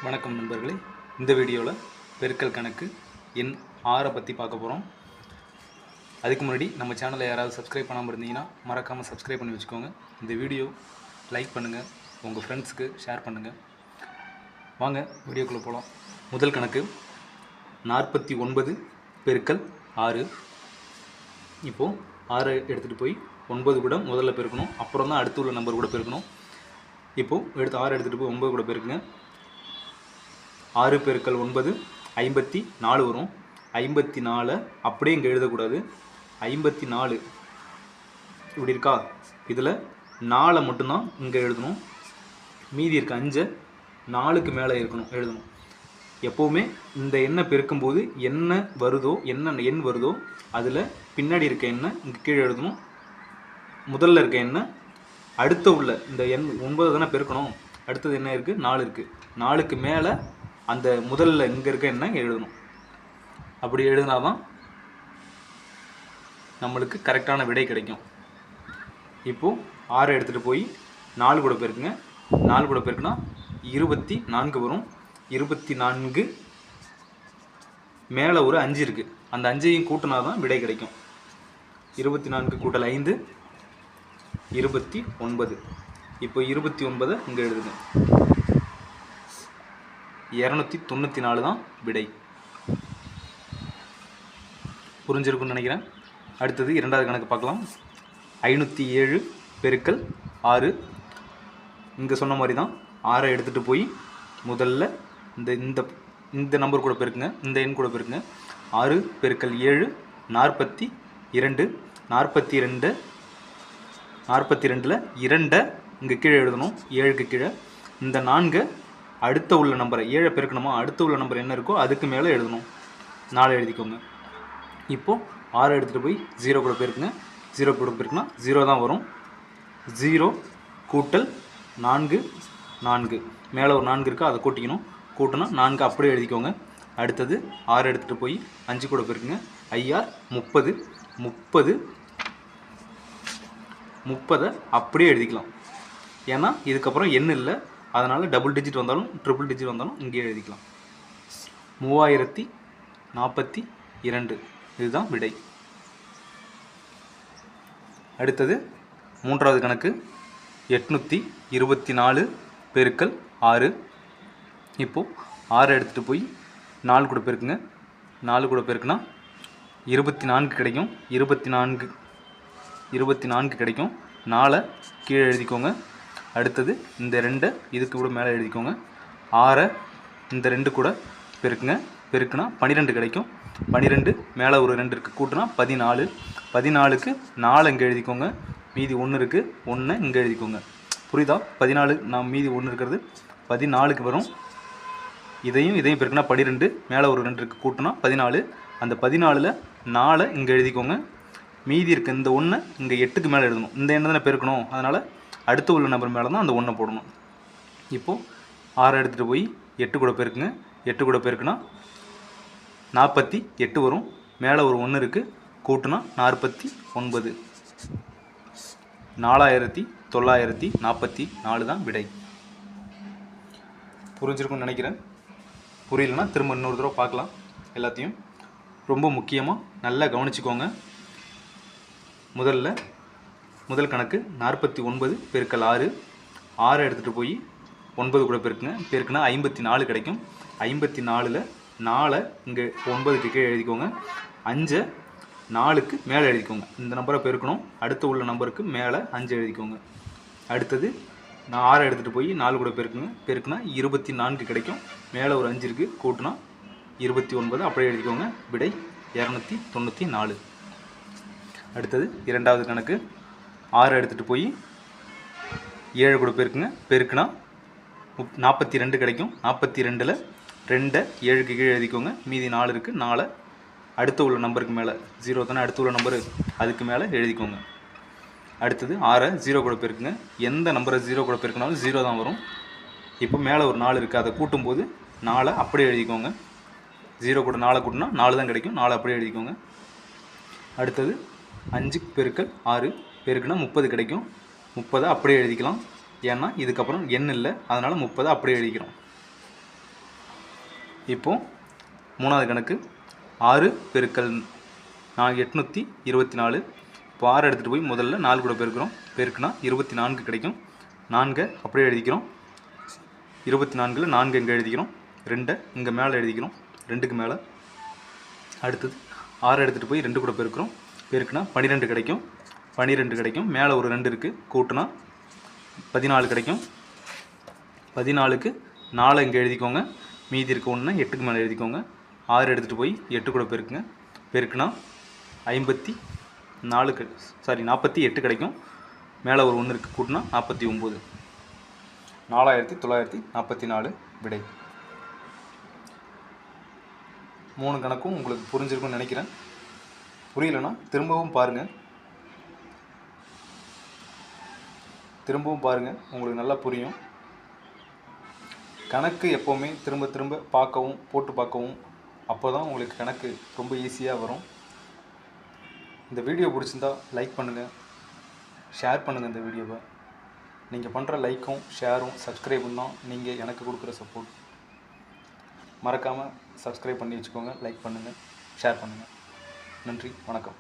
வணக்கம் நண்பர்களே. இந்த வீடியோவில் பெருக்கல் கணக்கு எண் 6 பற்றி பார்க்க போகிறோம். அதுக்கு முன்னாடி நம்ம சேனலை யாராவது சப்ஸ்கிரைப் பண்ணாமல் இருந்தீங்கன்னா மறக்காமல் சப்ஸ்கிரைப் பண்ணி வச்சுக்கோங்க. இந்த வீடியோ லைக் பண்ணுங்கள், உங்கள் ஃப்ரெண்ட்ஸுக்கு ஷேர் பண்ணுங்கள். வாங்க வீடியோக்குள்ளே போகலாம். முதல் கணக்கு 49 பெருக்கல் 6. இப்போது 6 எடுத்துகிட்டு போய் 9 கூட முதல்ல பெருக்கணும், அப்புறம் தான் அடுத்து உள்ள நம்பர் கூட பெருக்கணும். இப்போது 6 எடுத்துகிட்டு போய் 9 கூட பெருக்குங்க. 6 பெருக்கல் 9 54 வரும். 54 அப்படியே இங்கே எழுதக்கூடாது. 54 இப்படி இருக்கா, இதில் 4 மட்டும்தான் இங்கே எழுதணும். மீதி இருக்க 5 4க்கு மேலே இருக்கணும் எழுதணும். எப்போவுமே இந்த எண்ணை பெருக்கும்போது என்ன வருதோ, என்ன எண் வருதோ அதில் பின்னாடி இருக்க எண்ணை இங்கே கீழே எழுதணும். முதல்ல இருக்க எண்ணை அடுத்த உள்ள இந்த எண் 9 தானே பெருக்கணும், அடுத்தது என்ன இருக்குது 4 இருக்குது. 4க்கு மேலே அந்த முதல்ல இங்கே இருக்க என்ன எழுதணும். அப்படி எழுதினா தான் நம்மளுக்கு கரெக்டான விடை கிடைக்கும். இப்போது 6 எடுத்துகிட்டு போய் 4 கூட பெருக்குங்க. 4 கூட பெருக்குனா 24 வரும். 24 மேலே ஒரு 5 இருக்குது, அந்த 5ஐயும் கூட்டினா தான் விடை கிடைக்கும். 24 கூட்டல் 5 29. இப்போ 29 இங்கே எழுதுங்க. 294 தான் விடை. புரிஞ்சிருக்குன்னு நினைக்கிறேன். அடுத்தது இரண்டாவது கணக்கு பார்க்கலாம். 507 பெருக்கல் 6. இங்கே சொன்ன மாதிரி தான் 6 எடுத்துகிட்டு போய் முதல்ல இந்த நம்பர் கூட பெருக்குங்க, இந்த எண் கூட பெருக்குங்க. 6 பெருக்கல் 7 42. 42ல் 2 இங்கே கீழே எழுதணும், 7க்கு கீழே. இந்த 4 அடுத்த உள்ள நம்பரை 7 பெருக்கணுமா, அடுத்த உள்ள நம்பர் என்ன இருக்கோ அதுக்கு மேலே எழுதணும். 4 எழுதிக்கோங்க. இப்போது 6 எடுத்துகிட்டு போய் 0 கூட பெருக்குங்க. 0 கூட பெருக்குனா 0 தான் வரும். 0 கூட்டல் 4 4 மேலே ஒரு 4 இருக்கா, அதை கூட்டிக்கணும். கூட்டினா 4 அப்படியே எழுதிக்கோங்க. அடுத்தது 6 எடுத்துகிட்டு போய் 5 கூட பெருக்குங்க. 5 30 அப்படியே எழுதிக்கலாம். ஏன்னா இதுக்கப்புறம் எண் இல்லை, அதனால் டபுள் டிஜிட் வந்தாலும் ட்ரிபிள் டிஜிட் வந்தாலும் இங்கே எழுதிக்கலாம். 3042 இதுதான் விடை. அடுத்தது மூன்றாவது கணக்கு 824 பெருக்கல் 6. இப்போது 6 எடுத்துகிட்டு போய் 4 கூட பெருக்குங்க. 4 கூட பெருக்குனா 24 கிடைக்கும். 24 கிடைக்கும். 4 கீழே எழுதிக்கோங்க. அடுத்தது இந்த 2 இதுக்கு கூட மேலே எழுதிக்கோங்க. 6 இந்த 2 கூட பெருக்குங்க. பெருக்குனா 12 கிடைக்கும். 12 மேலே ஒரு 2 இருக்குது, கூட்டினா 14. 14க்கு 4 இங்கே எழுதிக்கோங்க. மீதி 1 இருக்குது, 1 இங்கே எழுதிக்கோங்க. புரியுதா? 14 நான் மீதி 1 இருக்கிறது 14க்கு வரும். இதையும் பெருக்குனா 12, மேலே ஒரு 2 இருக்குது, கூட்டினா 14. அந்த 14ல் 4 இங்கே எழுதிக்கோங்க. மீதி இருக்க இந்த 1 இங்கே 8க்கு மேலே எழுதணும். இந்த எண்ணை தானே பெருக்கணும், அதனால் அடுத்து உள்ள நம்பர் மேலே தான் அந்த 1 போடணும். இப்போது 6 எடுத்துகிட்டு போய் 8 கூட பெருக்குங்க. 8 கூட பெருக்குனா 48 வரும். மேலே ஒரு 1 இருக்குது, கூட்டினா 49. 4944 தான் விடை. புரிஞ்சிருக்குன்னு நினைக்கிறேன். புரியலன்னா திரும்ப இன்னொரு தடவை பார்க்கலாம் எல்லாத்தையும். ரொம்ப முக்கியமாக நல்லா கவனிச்சுக்கோங்க. முதல் கணக்கு 49 பெருக்கல் 6. 6 எடுத்துகிட்டு போய் 9 கூட பெருக்குங்க. பெருக்குனா 54 கிடைக்கும். 54ல் 4 இங்கே 9க்கு கீழே எழுதிக்கோங்க. 5 4க்கு மேலே எழுதிக்கோங்க. இந்த நம்பரை பெருக்கணும், அடுத்து உள்ள நம்பருக்கு மேலே 5 எழுதிக்கோங்க. அடுத்தது நான் 6 எடுத்துகிட்டு போய் 4 கூட பெருக்குங்க. பெருக்குனா 24 கிடைக்கும். மேலே ஒரு 5 இருக்குது, கூட்டினா 29 அப்படியே எழுதிக்கோங்க. விடை 294. அடுத்தது இரண்டாவது கணக்கு 6 எடுத்துகிட்டு போய் 7 கூட பெருக்குங்க. பெருக்குனா 42 கிடைக்கும். 42ல் 2 7க்கு கீழே எழுதிக்கோங்க. மீதி 4 இருக்குது, 4 அடுத்து உள்ள நம்பருக்கு மேலே 0 தானே அடுத்து உள்ள நம்பரு, அதுக்கு மேலே எழுதிக்கோங்க. அடுத்தது 6 0 கூட பெருக்குங்க. எந்த நம்பரை 0 கூட பெருக்கினாலும் 0 தான் வரும். இப்போ மேலே ஒரு 4 இருக்குது, அதை கூட்டும்போது 4 அப்படியே எழுதிக்கோங்க. 0 கூட 4 கூட்டினா 4 தான் கிடைக்கும். 4 அப்படியே எழுதிக்கோங்க. அடுத்தது 5 பெருக்கல் 6 பெருக்குனா 30 கிடைக்கும். 30 அப்படியே எழுதிக்கலாம். ஏன்னா இதுக்கப்புறம் எண் இல்லை, அதனால் 30 அப்படியே எழுதிக்கிறோம். இப்போது மூணாவது கணக்கு 6 பெருக்கல் 824. இப்போ 6 எடுத்துகிட்டு போய் முதல்ல 4 கூட பெருக்கிறோம். பெருக்குனா 24 கிடைக்கும். 4 அப்படியே எழுதிக்கிறோம். 24ல் 4 இங்கே எழுதிக்கிறோம். 2 இங்கே மேலே எழுதிக்கிறோம். 2க்கு மேலே. அடுத்தது 6 எடுத்துகிட்டு போய் 2 கூட பெருக்கிறோம். பெருக்குனா 12 கிடைக்கும். 12 கிடைக்கும். மேலே ஒரு 2 இருக்குது, கூட்டினா 14 கிடைக்கும். 14க்கு 4 இங்கே எழுதிக்கோங்க. மீதி இருக்க 1 8க்கு மேலே எழுதிக்கோங்க. 6 எடுத்துகிட்டு போய் 8 கூட பெருக்குங்க. பெருக்குனா 48 கிடைக்கும். மேலே ஒரு 1 இருக்குது, கூட்டினா 49. 4944 விடை. 3 கணக்கும் உங்களுக்கு புரிஞ்சிருக்கும்னு நினைக்கிறேன். புரியலன்னா திரும்பவும் பாருங்கள். உங்களுக்கு நல்லா புரியும். கணக்கு எப்போவுமே திரும்ப திரும்ப பார்க்கவும் போட்டு பார்க்கவும், அப்போ தான் உங்களுக்கு கணக்கு ரொம்ப ஈஸியாக வரும். இந்த வீடியோ பிடிச்சிருந்தா லைக் பண்ணுங்கள், ஷேர் பண்ணுங்கள். இந்த வீடியோவை நீங்கள் பண்ணுற லைக்கும் ஷேரும் சப்ஸ்கிரைபும் தான் நீங்கள் எனக்கு கொடுக்குற சப்போர்ட். மறக்காமல் சப்ஸ்கிரைப் பண்ணி வச்சுக்கோங்க. லைக் பண்ணுங்கள், ஷேர் பண்ணுங்கள். நன்றி, வணக்கம்.